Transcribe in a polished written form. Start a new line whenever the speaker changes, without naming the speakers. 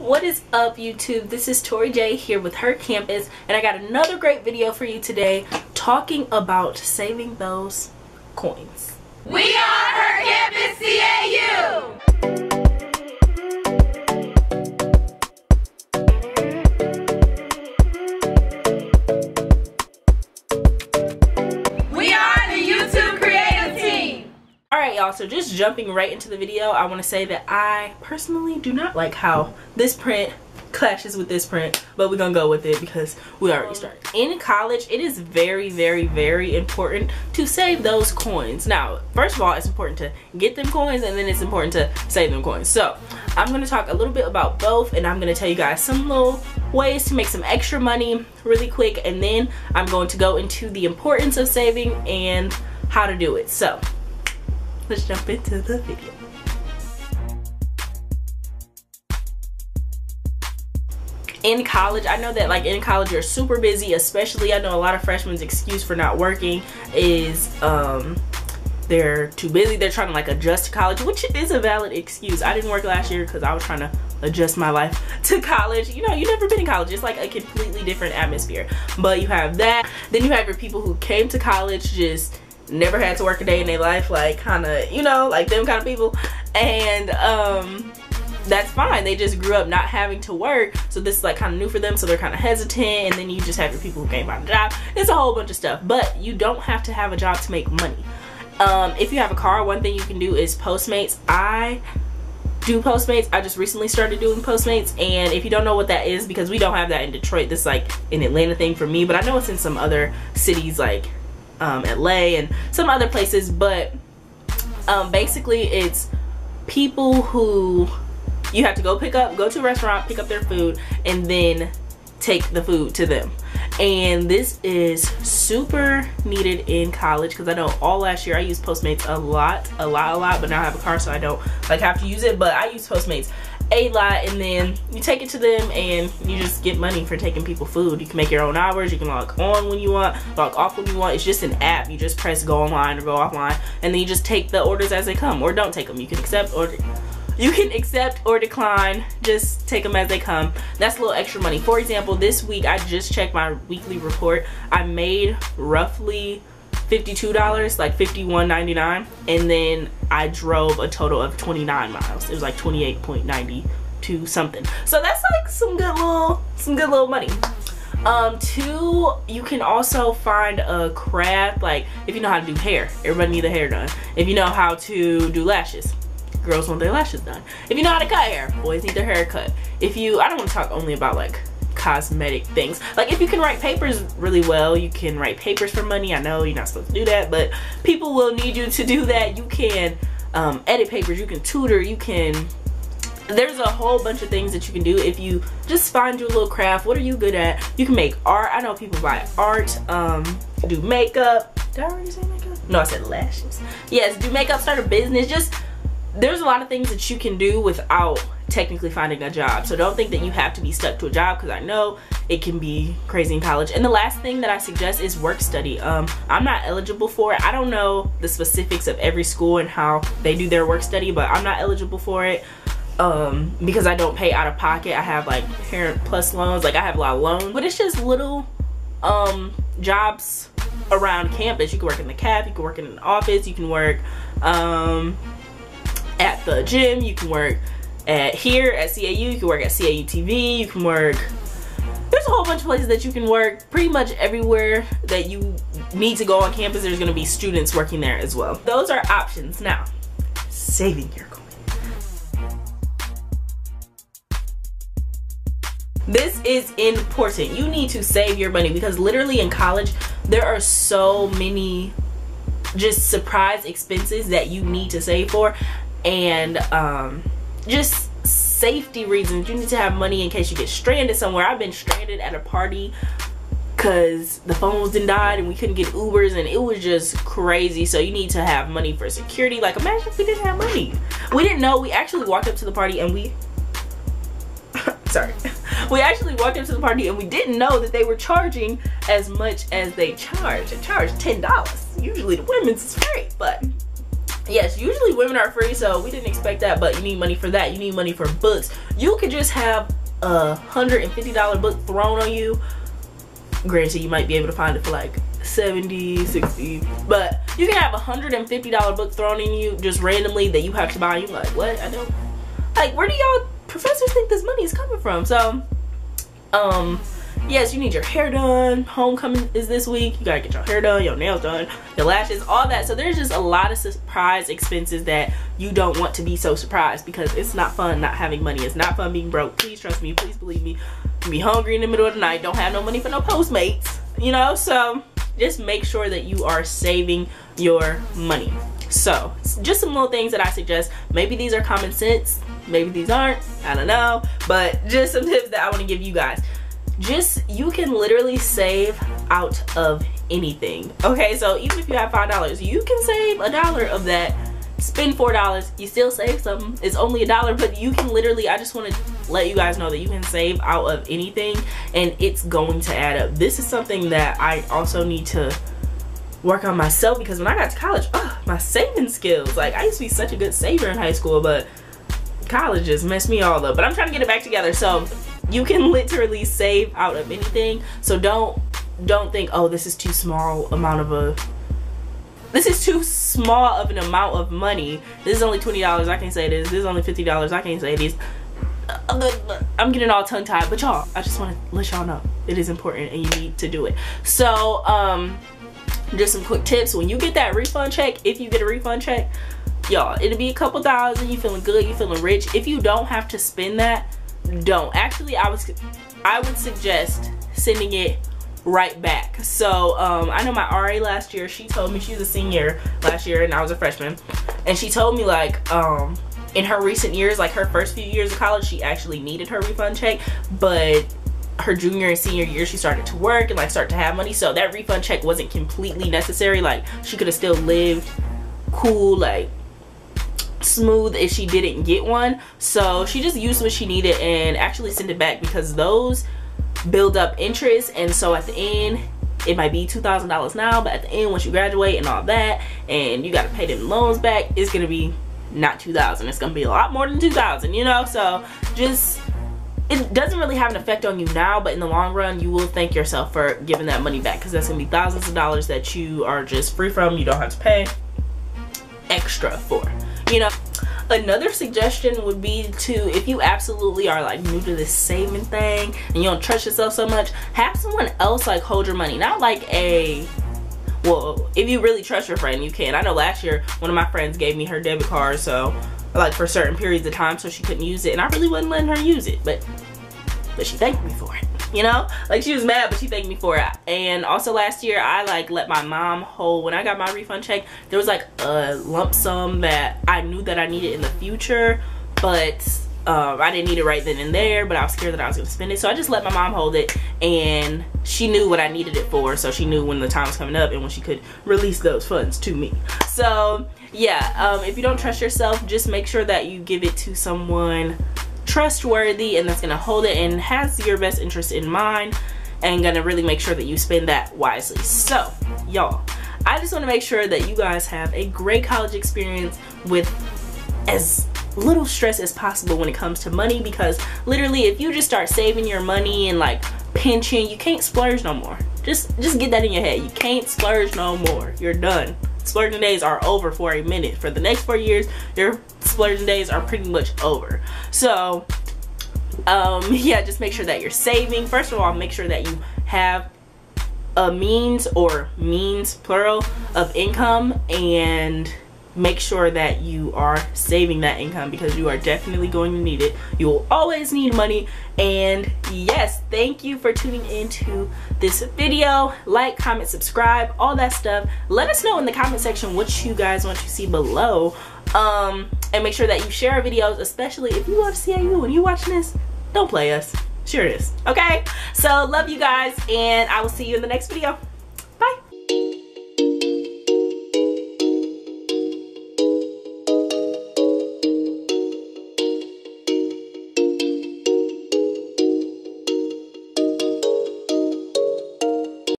What is up, YouTube? This is Tori J here with Her Campus, and I got another great video for you today talking about saving those coins.
We are Her Campus CAU! We are the YouTube creative team!
Alright, y'all, so just jumping right into the video, I want to say that I personally do not like how this print clashes with this print, but we're gonna go with it because we already started. In college, it is very, very, very important to save those coins. Now, first of all, it's important to get them coins, and then it's important to save them coins. So I'm going to talk a little bit about both, and I'm going to tell you guys some little ways to make some extra money really quick, and then I'm going to go into the importance of saving and how to do it. So let's jump into the video. In college, I know that like in college you're super busy, especially I know a lot of freshmen excuse for not working is they're too busy. They're trying to like adjust to college, which is a valid excuse. I didn't work last year because I was trying to adjust my life to college. You know, you've never been in college. It's like a completely different atmosphere. But you have that. Then you have your people who came to college, just never had to work a day in their life, like kind of, you know, like them kind of people. And that's fine. They just grew up not having to work, so this is like kind of new for them, so they're kind of hesitant. And then you just have your people who can't find a job. It's a whole bunch of stuff, but you don't have to have a job to make money. If you have a car, one thing you can do is Postmates. I do Postmates. I just recently started doing Postmates, and if you don't know what that is, because we don't have that in Detroit, this is like an Atlanta thing for me, but I know it's in some other cities like LA and some other places. But basically it's people who you have to go to a restaurant, pick up their food, and then take the food to them. And this is super needed in college because I know all last year I used Postmates a lot, but now I have a car, so I don't like have to use it, but I use Postmates a lot. And then you take it to them and you just get money for taking people food. You can make your own hours. You can log on when you want, log off when you want. It's just an app. You just press go online or go offline, and then you just take the orders as they come, or don't take them. You can accept or decline. Just take them as they come. That's a little extra money. For example, this week I just checked my weekly report. I made roughly $52, like $51.99, and then I drove a total of 29 miles. It was like 28.92 something. So that's like some good little money. Two, you can also find a craft, like if you know how to do hair. Everybody needs their hair done. If you know how to do lashes, girls want their lashes done. If you know how to cut hair, boys need their hair cut. If you, I don't want to talk only about like cosmetic things. Like if you can write papers really well, you can write papers for money. I know you're not supposed to do that, but people will need you to do that. You can edit papers, you can tutor, you can, there's a whole bunch of things that you can do if you just find your little craft. What are you good at? You can make art. I know people buy art, do makeup. Did I already say makeup? No, I said lashes. Yes, do makeup, start a business. Just there's a lot of things that you can do without technically finding a job. So don't think that you have to be stuck to a job, because I know it can be crazy in college. And the last thing that I suggest is work study. I'm not eligible for it. I don't know the specifics of every school and how they do their work study, but I'm not eligible for it because I don't pay out of pocket. I have like Parent Plus loans, like I have a lot of loans, but it's just little jobs around campus. You can work in the caf, you can work in an office, you can work at the gym, you can work here at CAU, you can work at CAU TV, you can work, there's a whole bunch of places that you can work. Pretty much everywhere that you need to go on campus, there's going to be students working there as well. Those are options. Now, saving your coin. This is important. You need to save your money, because literally in college there are so many just surprise expenses that you need to save for, and just safety reasons. You need to have money in case you get stranded somewhere. I've been stranded at a party because the phones didn't died and we couldn't get Ubers, and it was just crazy. So you need to have money for security. Like imagine if we didn't have money. We didn't know. We actually walked up to the party and we we actually walked up to the party and we didn't know that they were charging as much as they charge. They charge $10. Usually the women's is free, but yes, usually women are free, so we didn't expect that, but you need money for that. You need money for books. You could just have a $150 book thrown on you. Granted, you might be able to find it for like 70, 60, but you can have a $150 book thrown in you just randomly that you have to buy. You like, what? I don't, like, where do y'all professors think this money is coming from? So yes, you need your hair done. Homecoming is this week. You gotta get your hair done, your nails done, your lashes, all that. So there's just a lot of surprise expenses that you don't want to be so surprised, because it's not fun not having money. It's not fun being broke. Please trust me, please believe me. You be hungry in the middle of the night, don't have no money for no Postmates, you know? So just make sure that you are saving your money. So just some little things that I suggest. Maybe these are common sense, maybe these aren't, I don't know, but just some tips that I want to give you guys. Just, you can literally save out of anything. Okay, so even if you have $5, you can save $1 of that. Spend $4, you still save something. It's only $1, but you can literally, I just want to let you guys know that you can save out of anything, and it's going to add up. This is something that I also need to work on myself, because when I got to college, my saving skills, like, I used to be such a good saver in high school, but college just messed me all up. But I'm trying to get it back together. So you can literally save out of anything. So don't think, oh, this is too small of an amount of money. This is only $20, I can't say this. This is only $50, I can't say this. I'm getting all tongue-tied, but y'all, I just want to let y'all know it is important and you need to do it. So just some quick tips. When you get that refund check, if you get a refund check, y'all, it'll be a couple $1,000. You feeling good, you feeling rich. If you don't have to spend that, don't. Actually, I would suggest sending it right back. So I know my RA last year, she told me, she was a senior last year and I was a freshman, and she told me, like, in her recent years, like her first few years of college, she actually needed her refund check, but her junior and senior year she started to work and like start to have money, so that refund check wasn't completely necessary. Like, she could have still lived cool, like smooth, if she didn't get one. So she just used what she needed and actually sent it back, because those build up interest, and so at the end it might be $2,000 now, but at the end, once you graduate and all that and you got to pay them loans back, it's gonna be not $2,000, it's gonna be a lot more than $2,000, you know? So just, it doesn't really have an effect on you now, but in the long run you will thank yourself for giving that money back, because that's gonna be thousands of dollars that you are just free from. You don't have to pay extra for, you know? Another suggestion would be to, if you absolutely are like new to this saving thing and you don't trust yourself so much, have someone else like hold your money. Not like a, well, if you really trust your friend, you can. I know last year one of my friends gave me her debit card, so like for certain periods of time, so she couldn't use it, and I really wasn't letting her use it, but she thanked me for it, you know? Like, she was mad, but she thanked me for it. And also last year, I like let my mom hold, when I got my refund check, there was like a lump sum that I knew that I needed in the future, but I didn't need it right then and there, but I was scared that I was gonna spend it, so I just let my mom hold it, and she knew what I needed it for, so she knew when the time was coming up and when she could release those funds to me. So yeah, if you don't trust yourself, just make sure that you give it to someone trustworthy and that's gonna hold it and has your best interest in mind, and gonna really make sure that you spend that wisely. So y'all, I just want to make sure that you guys have a great college experience with as little stress as possible when it comes to money, because literally if you just start saving your money and like pinching, you can't splurge no more. Just get that in your head. You can't splurge no more. You're done. Splurging days are over for a minute. For the next 4 years, your splurging days are pretty much over. So yeah, just make sure that you're saving. First of all, make sure that you have a means, or means plural, of income, and make sure that you are saving that income, because you are definitely going to need it. You will always need money. And yes, thank you for tuning into this video. Like, comment, subscribe, all that stuff. Let us know in the comment section what you guys want to see below, and make sure that you share our videos, especially if you love CAU and you watching this. Don't play us, share this, okay? So love you guys, and I will see you in the next video.